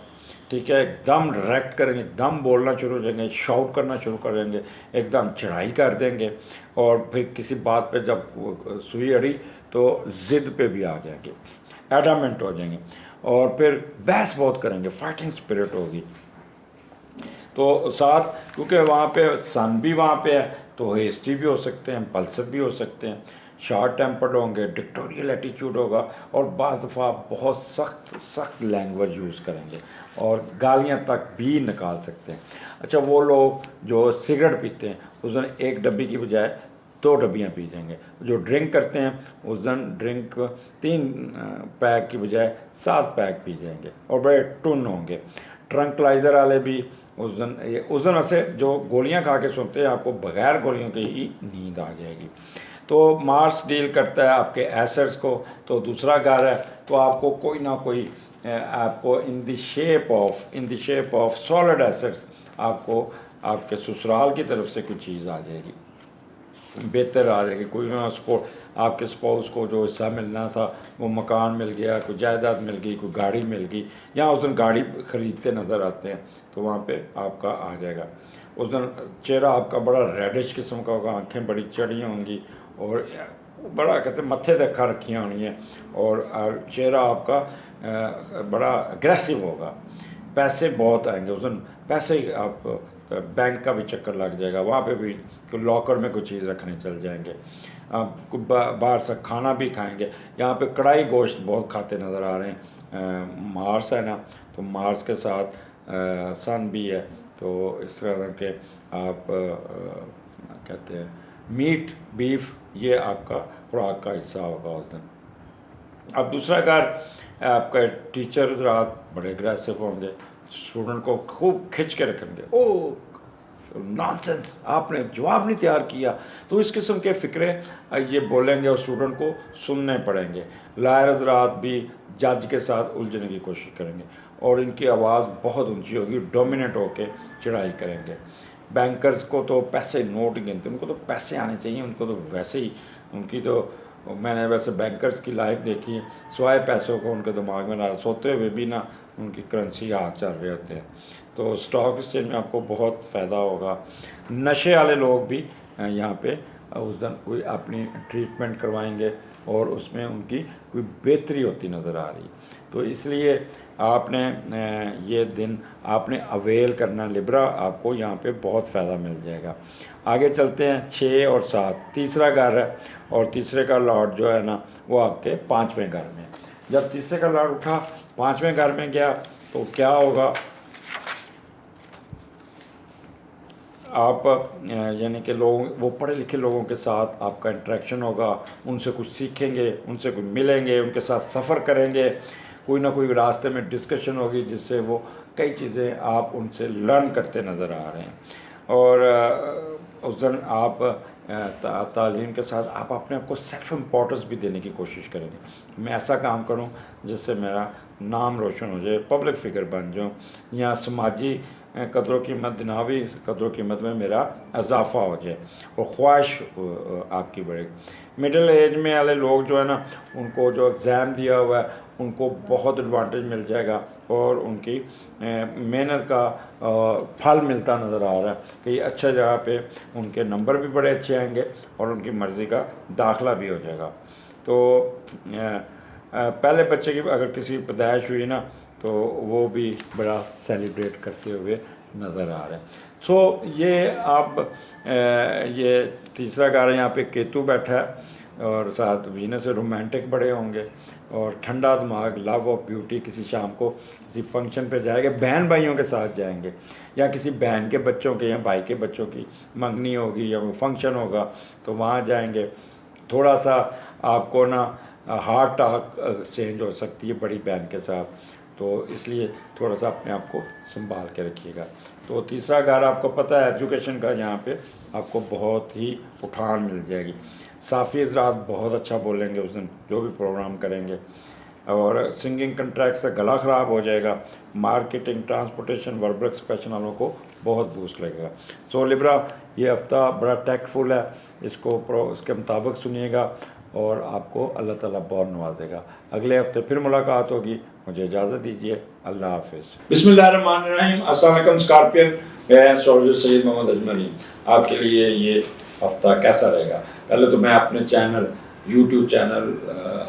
ठीक है, एकदम डायरेक्ट करेंगे, एकदम बोलना शुरू हो जाएंगे, शाउट करना शुरू करेंगे, एकदम चढ़ाई कर देंगे, और फिर किसी बात पे जब सुई अड़ी तो ज़िद पे भी आ जाएंगे, एडामेंट हो जाएंगे, और फिर बहस बहुत करेंगे, फाइटिंग स्पिरिट होगी। तो साथ क्योंकि वहाँ पे सन भी वहाँ पे है तो हेस्टी भी हो सकते हैं, पल्सर भी हो सकते हैं, शॉर्ट टेम्पर्ड होंगे, डिक्टोरियल एटीट्यूड होगा, और बाज़ दफ़ा बहुत सख्त लैंग्वेज यूज़ करेंगे और गालियाँ तक भी निकाल सकते हैं। अच्छा, वो लोग जो सिगरेट पीते हैं उस दिन 1 डब्बी की बजाय 2 डब्बियाँ पी जाएंगे। जो ड्रिंक करते हैं उस दिन ड्रिंक 3 पैक की बजाय 7 पैक पी जाएंगे और बड़े टुन होंगे। ट्रंकलाइज़र वाले भी उस दिन ऐसे जो गोलियां खा के सोते हैं आपको बगैर गोलियों के ही नींद आ जाएगी। तो मार्स डील करता है आपके एसेट्स को, तो दूसरा घर है तो आपको कोई ना कोई आपको in the shape of solid assets आपको आपके ससुराल की तरफ से कुछ चीज़ आ जाएगी, बेहतर आ जाएगी। कोई ना आपके स्पाउस को जो हिस्सा मिलना था वो मकान मिल गया, कोई जायदाद मिल गई, कोई गाड़ी मिल गई, या उस दिन गाड़ी ख़रीदते नज़र आते हैं तो वहाँ पे आपका आ जाएगा। उस दिन चेहरा आपका बड़ा रेडिश किस्म का होगा, आंखें बड़ी चढ़ी होंगी और बड़ा कहते मत्थे तक खा रखियाँ होनी है, और चेहरा आपका बड़ा अग्रेसिव होगा। पैसे बहुत आएंगे उस दिन, पैसे आप बैंक का भी चक्कर लग जाएगा, वहाँ पे भी लॉकर में कुछ चीज़ रखने चल जाएंगे, बाहर से खाना भी खाएंगे। यहाँ पे कढ़ाई गोश्त बहुत खाते नज़र आ रहे हैं। मार्स है ना, तो मार्स के साथ सन भी है, तो इस तरह के आप कहते हैं मीट, बीफ, ये आपका खुराक का हिस्सा होगा उस दिन। अब दूसरा घर आपका टीचर रात बड़े अग्रेसिव होंगे, स्टूडेंट को खूब खिंच के रखेंगे, ओ नॉनसेंस, आपने जवाब नहीं तैयार किया, तो इस किस्म के फ़िक्रे ये बोलेंगे और स्टूडेंट को सुनने पड़ेंगे। लायर हज़रात भी जज के साथ उलझने की कोशिश करेंगे और इनकी आवाज़ बहुत ऊंची होगी, डोमिनेट होकर चढ़ाई करेंगे। बैंकर्स को तो पैसे नोट गिनते, उनको तो पैसे आने चाहिए, उनको तो वैसे ही उनकी तो मैंने वैसे बैंकर्स की लाइफ देखी है, सिवाय पैसों को उनके दिमाग में ना, सोते हुए भी ना उनकी करेंसी हाथ चल रहे होते हैं। तो स्टॉक एक्सचेंज में आपको बहुत फ़ायदा होगा। नशे वाले लोग भी यहाँ पे उस दिन कोई अपनी ट्रीटमेंट करवाएंगे और उसमें उनकी कोई बेहतरी होती नज़र आ रही। तो इसलिए आपने ये दिन आपने अवेल करना लिब्रा, आपको यहाँ पे बहुत फ़ायदा मिल जाएगा। आगे चलते हैं 6 और 7, तीसरा घर है और तीसरे का लॉर्ड जो है ना वो आपके 5वें घर में। जब तीसरे का लॉर्ड उठा 5वें घर में गया तो क्या होगा, आप यानी कि लोग, वो पढ़े लिखे लोगों के साथ आपका इंटरेक्शन होगा, उनसे कुछ सीखेंगे, उनसे कुछ मिलेंगे, उनके साथ सफ़र करेंगे, कोई ना कोई रास्ते में डिस्कशन होगी जिससे वो कई चीज़ें आप उनसे लर्न करते नज़र आ रहे हैं। और उस दिन आप तालीम के साथ आप अपने आप को सेल्फ इम्पोर्टेंस भी देने की कोशिश करेंगे। मैं ऐसा काम करूं जिससे मेरा नाम रोशन हो जाए, पब्लिक फ़िगर बन जाऊँ, या समाजी कदरों कीमत दुनियावी कदरों कीमत में मेरा इजाफा हो जाए और ख्वाहिश आपकी बढ़ेगी। मिडिल एज में वाले लोग जो है ना, उनको जो एग्ज़ाम दिया हुआ है उनको बहुत एडवांटेज मिल जाएगा और उनकी मेहनत का फल मिलता नज़र आ रहा है कि अच्छा जगह पे उनके नंबर भी बड़े अच्छे आएंगे और उनकी मर्ज़ी का दाखिला भी हो जाएगा। तो पहले बच्चे की अगर किसी की पैदाइश हुई ना तो वो भी बड़ा सेलिब्रेट करते हुए नज़र आ रहे हैं। सो ये आप ये तीसरा घर है, यहाँ पे केतु बैठा है और साथ वीनस से रोमांटिक बड़े होंगे और ठंडा दिमाग, लव ऑफ ब्यूटी। किसी शाम को किसी फंक्शन पे जाएंगे, बहन भाइयों के साथ जाएंगे या किसी बहन के बच्चों के या भाई के बच्चों की मंगनी होगी या वो फंक्शन होगा तो वहाँ जाएंगे। थोड़ा सा आपको ना हार्ट टॉक एक्सचेंज हो सकती है बड़ी बहन के साथ, तो इसलिए थोड़ा सा अपने आप को संभाल के रखिएगा। तो तीसरा घर आपको पता है एजुकेशन का, यहाँ पे आपको बहुत ही उठान मिल जाएगी। साफ़ी हज़रात बहुत अच्छा बोलेंगे उस दिन जो भी प्रोग्राम करेंगे, और सिंगिंग कंट्रैक्ट से गला ख़राब हो जाएगा। मार्केटिंग, ट्रांसपोर्टेशन, वर्बल एक्सप्रेशन वालों को बहुत बूस्ट लगेगा। सो लिब्रा, ये हफ्ता बड़ा टैक्टफुल है, इसके मुताबिक सुनिएगा और आपको अल्लाह ताला बहुत नवाजेगा। अगले हफ्ते फिर मुलाकात होगी, मुझे इजाज़त दीजिए, अल्लाह हाफिज़। बिस्मिल्लाहिर्रहमानिर्रहीम, अस्सलाम वालेकुम स्कॉर्पियन, मैं एस्ट्रोलॉजर सैयद मोहम्मद अजमल। आपके लिए ये हफ्ता कैसा रहेगा? पहले तो मैं अपने चैनल यूट्यूब चैनल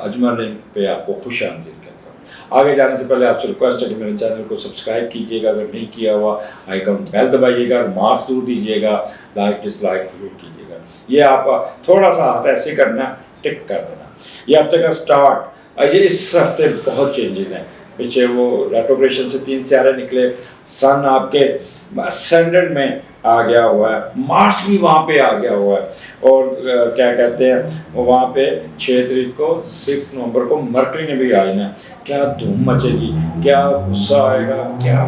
अजमल पे आपको खुश आमदीद करता हूँ। आगे जाने से पहले आपसे रिक्वेस्ट है कि मेरे चैनल को सब्सक्राइब कीजिएगा, अगर नहीं किया हुआ आइकन बेल दबाइएगा, मार्क्स जरूर दीजिएगा, लाइक डिसलाइक जरूर कीजिएगा। ये आप थोड़ा सा हाथ ऐसे करना, टिक कर देना। ये हफ्ते का स्टार्ट, ये इस हफ्ते बहुत चेंजेस हैं। पीछे वो रेट्रोग्रेशन से 3 सियारे निकले, सन आपके असेंडेंट में आ गया हुआ है, मार्स भी वहाँ पे आ गया हुआ है, और क्या कहते हैं वहाँ पे 6 तारीख को 6 नवंबर को मरकरी ने भी आना है। क्या धूम मचेगी, क्या गुस्सा आएगा, क्या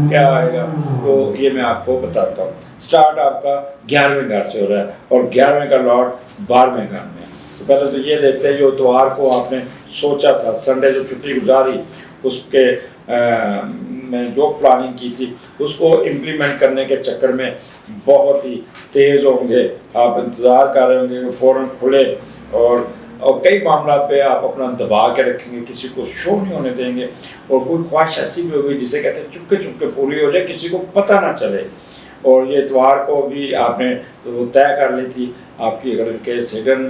क्या आएगा, तो ये मैं आपको बताता हूँ। स्टार्ट आपका 11वें घर से हो रहा है और 11वें का लॉर्ड 12वें घर में। तो पहले तो ये देखते हैं जो इतवार को आपने सोचा था, संडे जो छुट्टी गुजारी, उसके में जो प्लानिंग की थी उसको इम्प्लीमेंट करने के चक्कर में बहुत ही तेज़ होंगे। आप इंतज़ार कर रहे होंगे कि फ़ौरन खुले, और कई मामला पे आप अपना दबा के रखेंगे, किसी को शो नहीं होने देंगे, और कोई ख्वाहिश ऐसी भी होगी जिसे कहते हैं चुपके चुपके पूरी हो जाए, किसी को पता ना चले। और ये इतवार को भी आपने वो तय कर ली थी आपकी, अगर इनके हिडन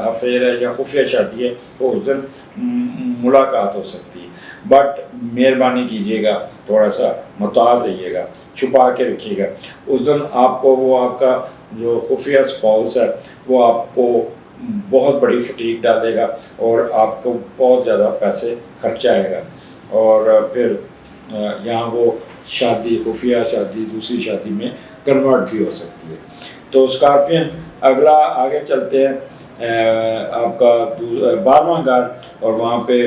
अफेयर है या खुफिया शादी है तो उस दिन मुलाकात हो सकती है। बट मेहरबानी कीजिएगा, थोड़ा सा मुताज रहिएगा, छुपा के रखिएगा। उस दिन आपको वो आपका जो खुफिया स्पाउस है वो आपको बहुत बड़ी फटीक डालेगा और आपको बहुत ज़्यादा पैसे खर्चा आएगा, और फिर यहाँ वो शादी, खुफिया शादी दूसरी शादी में कन्वर्ट भी हो सकती है। तो स्कॉर्पियन, अगला आगे चलते हैं, आपका 12वां घर, और वहाँ पे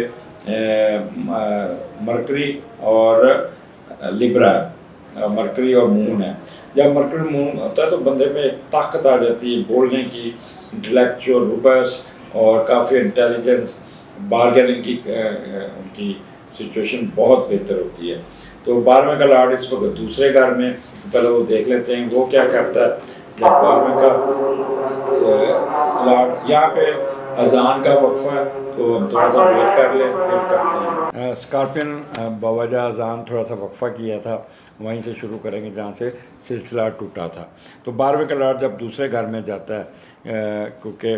मरकरी और लिब्रा, मरकरी और मून है। जब मरकरी मून होता है तो बंदे में ताकत आ जाती है बोलने की, इंटेलेक्चुअल रूबस और काफ़ी इंटेलिजेंस, बार्गेनिंग की उनकी सिचुएशन बहुत बेहतर होती है। तो 12वें का लॉर्ड इस वक्त दूसरे घर में, पहले वो देख लेते हैं वो क्या करता है। जब 12वें का लॉर्ड, यहाँ पे अजान का वक्फा है तो हम थोड़ा सा वेट कर लें, फिर करते हैं। स्कॉर्पियन, बवजह अजान थोड़ा सा वक्फा किया था, वहीं से शुरू करेंगे जहाँ से सिलसिला टूटा था। तो 12वें का लॉर्ड जब दूसरे घर में जाता है, क्योंकि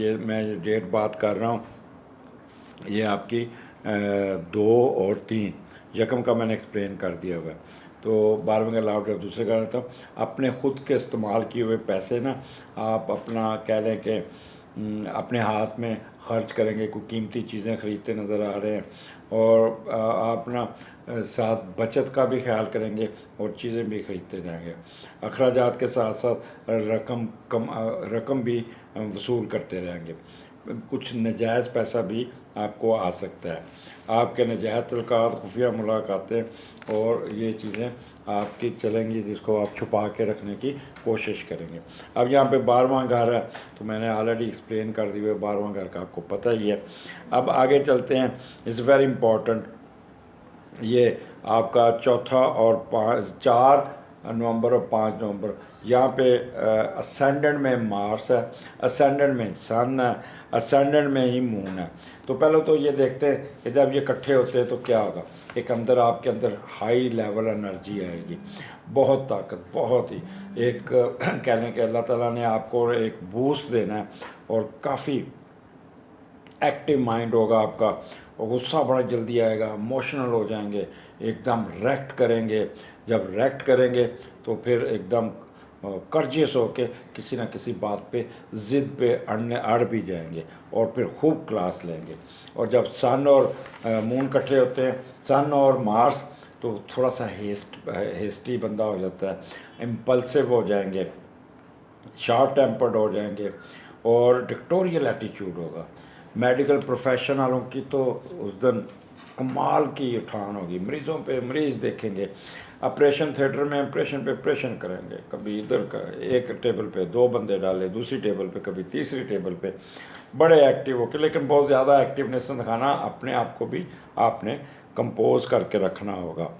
ये मैं डेट बात कर रहा हूँ, ये आपकी 2 और 3 यकम का मैंने एक्सप्लेन कर दिया हुआ है। तो 12वें का लॉर्ड जब दूसरे घर आता, अपने ख़ुद के इस्तेमाल किए हुए पैसे ना आप अपना कह लें कि अपने हाथ में खर्च करेंगे, कोई कीमती चीज़ें ख़रीदते नज़र आ रहे हैं, और आप ना साथ बचत का भी ख्याल करेंगे और चीज़ें भी ख़रीदते जाएंगे। अखराजात के साथ साथ रकम भी वसूल करते रहेंगे। कुछ नजायज़ पैसा भी आपको आ सकता है। आपके नजायज़ तल्क़ात, खुफिया मुलाकातें और ये चीज़ें आपकी चलेंगी जिसको आप छुपा के रखने की कोशिश करेंगे। अब यहाँ पे 12वां घर है तो मैंने ऑलरेडी एक्सप्लेन कर दिया, 12वां घर का आपको पता ही है। अब आगे चलते हैं, इज़ वेरी इम्पॉर्टेंट, ये आपका चौथा और 4 नवंबर और 5 नवंबर, यहाँ पे असेंडेंट में मार्स है, असेंडेंट में सन है, असेंडेंट में ही मून है। तो पहले तो ये देखते हैं कि जब ये इकट्ठे होते हैं तो क्या होगा। एक अंदर आपके अंदर हाई लेवल एनर्जी आएगी, बहुत ताकत, बहुत ही एक कहने के अल्लाह ताला ने आपको एक बूस्ट देना है और काफ़ी एक्टिव माइंड होगा आपका, और गुस्सा बड़ा जल्दी आएगा, इमोशनल हो जाएंगे, एकदम रिएक्ट करेंगे। जब रिएक्ट करेंगे तो फिर एकदम कर्जियस होके किसी न किसी बात पे ज़िद पे अड़ भी जाएंगे और फिर खूब क्लास लेंगे। और जब सन और मून इकट्ठे होते हैं, सन और मार्स, तो थोड़ा सा हेस्टी बंदा हो जाता है, इम्पल्सिव हो जाएंगे, शॉर्ट टेम्पर्ड हो जाएंगे और डिक्टोरियल एटीट्यूड होगा। मेडिकल प्रोफेशन वालों की तो उस दिन कमाल की उठान होगी, मरीज़ों पे मरीज़ देखेंगे, ऑपरेशन थिएटर में ऑपरेशन करेंगे, कभी इधर का एक टेबल पे 2 बंदे डाले, दूसरी टेबल पे, कभी तीसरी टेबल पे, बड़े एक्टिव होके। लेकिन बहुत ज़्यादा एक्टिवनेस न दिखाना, अपने आप को भी आपने कंपोज करके रखना होगा।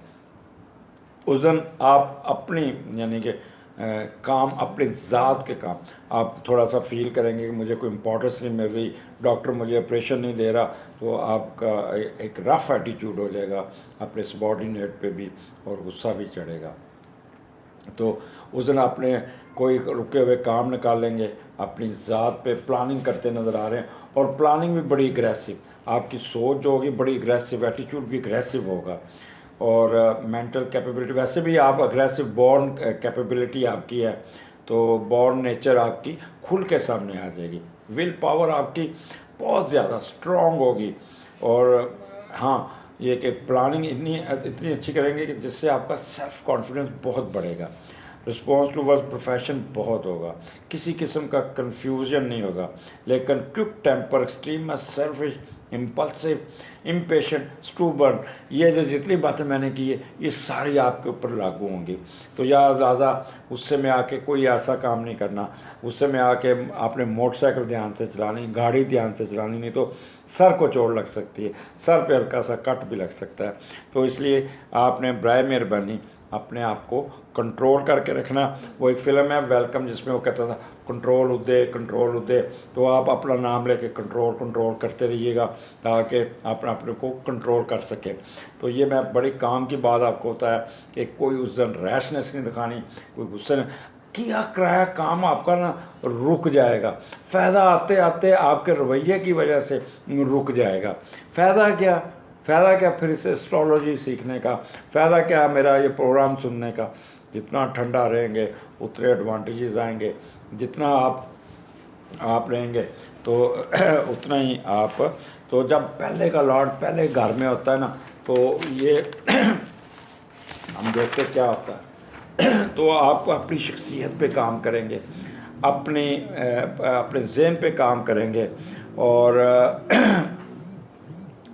उस दिन आप अपनी यानी कि काम, अपने ज़ात के काम आप थोड़ा सा फील करेंगे कि मुझे कोई इम्पोर्टेंस नहीं मिल रही, डॉक्टर मुझे ऑपरेशन नहीं दे रहा, तो आपका एक रफ़ एटीट्यूड हो जाएगा अपने सबॉर्डिनेट पे भी, और गुस्सा भी चढ़ेगा। तो उस दिन आपने कोई रुके हुए काम निकालेंगे, अपनी ज़ात पे प्लानिंग करते नज़र आ रहे हैं, और प्लानिंग भी बड़ी अग्रेसिव, आपकी सोच जो होगी बड़ी अग्रेसिव, एटीट्यूड भी अग्रेसिव होगा। और मेंटल कैपेबिलिटी, वैसे भी आप अग्रेसिव बॉर्न कैपेबिलिटी आपकी है, तो बॉर्न नेचर आपकी खुल के सामने आ जाएगी, विल पावर आपकी बहुत ज़्यादा स्ट्रॉन्ग होगी। और हाँ, ये कि प्लानिंग इतनी अच्छी करेंगे कि जिससे आपका सेल्फ कॉन्फिडेंस बहुत बढ़ेगा, रिस्पॉन्स टू वर्क प्रोफेशन बहुत होगा, किसी किस्म का कन्फ्यूजन नहीं होगा। लेकिन quick temper, extreme selfish, impulsive, impatient, stubborn, ये जो जितनी बातें मैंने की है ये सारी आपके ऊपर लागू होंगी। तो याद ज़्यादा गुस्से में आके कोई ऐसा काम नहीं करना, गुस्से में आके आपने मोटरसाइकिल ध्यान से चलानी, गाड़ी ध्यान से चलानी, नहीं तो सर को चोट लग सकती है, सर पे हल्का सा कट भी लग सकता है। तो इसलिए आपने बराए मेहरबानी अपने आप को कंट्रोल करके रखना। वो एक फ़िल्म है वेलकम, जिसमें वो कहता था कंट्रोल उदय, कंट्रोल उदय। तो आप अपना नाम लेके कंट्रोल करते रहिएगा ताकि आप अपने को कंट्रोल कर सकें। तो ये मैं बड़ी काम की बात आपको होता है कि कोई उस दिन रैशनेस नहीं दिखानी, कोई गुस्से नहीं किया कराया काम आपका ना रुक जाएगा, फ़ायदा आते आते आपके रवैये की वजह से रुक जाएगा। फ़ायदा क्या फिर इसे एस्ट्रोलॉजी सीखने का, फ़ायदा क्या मेरा ये प्रोग्राम सुनने का। जितना ठंडा रहेंगे उतने एडवांटेजेस आएंगे, जितना आप रहेंगे तो उतना ही आप। तो जब पहले का लॉर्ड पहले घर में होता है ना, तो ये हम देखते क्या होता है तो आप अपनी शख्सियत पे काम करेंगे, अपने ज़हन पे काम करेंगे, और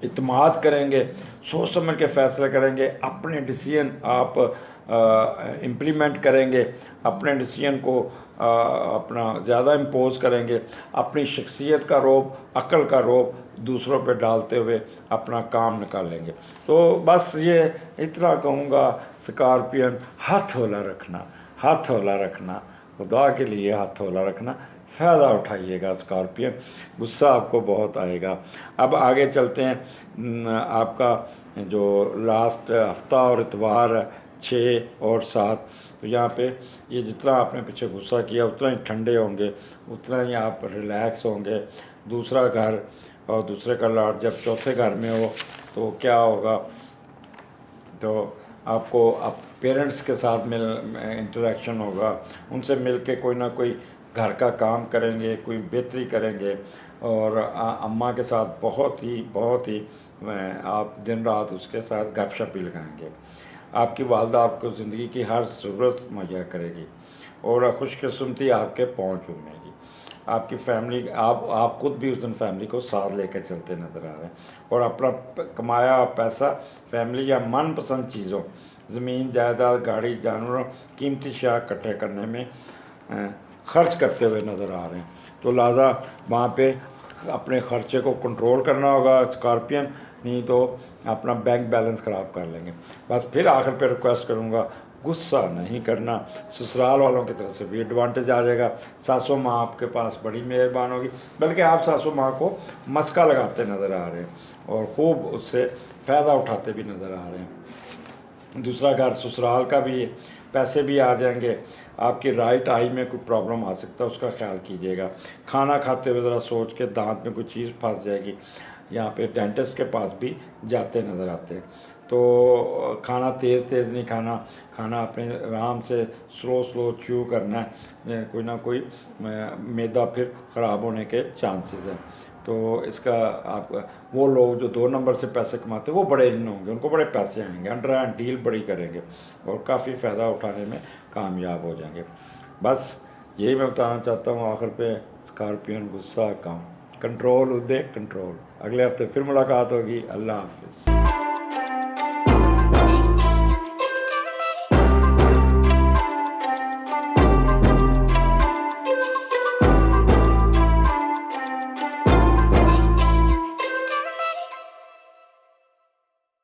इत्मीनान करेंगे, सोच समझ के फ़ैसले करेंगे, अपने डिसीजन आप इम्प्लीमेंट करेंगे, अपने डिसीजन को अपना ज़्यादा इम्पोज करेंगे, अपनी शख्सियत का रोब, अक्ल का रोब दूसरों पे डालते हुए अपना काम निकालेंगे। तो बस ये इतना कहूँगा, स्कॉर्पियन हाथ हौला रखना, खुदा के लिए हाथ हौला रखना, फ़ायदा उठाइएगा स्कॉर्पियन, गुस्सा आपको बहुत आएगा। अब आगे चलते हैं, आपका जो लास्ट हफ्ता और इतवार 6 और 7, तो यहाँ पे ये जितना आपने पीछे गुस्सा किया उतना ही ठंडे होंगे, उतना ही आप रिलैक्स होंगे। दूसरा घर और दूसरे का लॉर्ड जब चौथे घर में हो तो क्या होगा, तो आपको आप पेरेंट्स के साथ इंटरेक्शन होगा, उनसे मिल के कोई ना कोई घर का काम करेंगे, कोई बेहतरी करेंगे, और अम्मा के साथ बहुत ही आप दिन रात उसके साथ गपशप भी लगाएंगे। आपकी वालदा आपको ज़िंदगी की हर ज़रूरत मुहैया करेगी, और खुशकिस्मती आपके पहुँच उमेगी। आपकी फैमिली, आप खुद भी उस दिन फैमिली को साथ लेकर चलते नज़र आ रहे हैं, और अपना कमाया पैसा फैमिली या मनपसंद चीज़ों, ज़मीन जायदाद, गाड़ी, जानवरों, कीमती अशिया इकट्ठे करने में खर्च करते हुए नज़र आ रहे हैं। तो लिहाजा वहाँ पे अपने ख़र्चे को कंट्रोल करना होगा स्कॉर्पियन, नहीं तो अपना बैंक बैलेंस ख़राब कर लेंगे। बस फिर आखिर पे रिक्वेस्ट करूँगा, गुस्सा नहीं करना। ससुराल वालों की तरफ से भी एडवांटेज आ जाएगा, सासू माँ आपके पास बड़ी मेहरबान होगी, बल्कि आप सासू माँ को मस्का लगाते नज़र आ रहे हैं और खूब उससे फ़ायदा उठाते भी नज़र आ रहे हैं। दूसरा घर ससुराल का भी है, पैसे भी आ जाएंगे, आपकी राइट आई में कोई प्रॉब्लम आ सकता है, उसका ख्याल कीजिएगा। खाना खाते हुए ज़रा सोच के, दांत में कोई चीज़ फंस जाएगी। यहाँ पे डेंटिस्ट के पास भी जाते नज़र आते हैं। तो खाना तेज़ तेज़ नहीं खाना, खाना अपने आराम से स्लो स्लो च्यू करना है, कोई ना कोई मैदा फिर ख़राब होने के चांसेस हैं। तो इसका आप, वो लोग जो 2 नंबर से पैसे कमाते हैं वो बड़े इन होंगे, उनको बड़े पैसे आएंगे, अंडर हैंड डील बड़ी करेंगे और काफ़ी फ़ायदा उठाने में कामयाब हो जाएंगे। बस यही मैं बताना चाहता हूँ आखिर पे, स्कॉर्पियन गुस्सा कम, कंट्रोल उदय कंट्रोल। अगले हफ्ते फिर मुलाकात होगी। अल्लाह हाफिज़।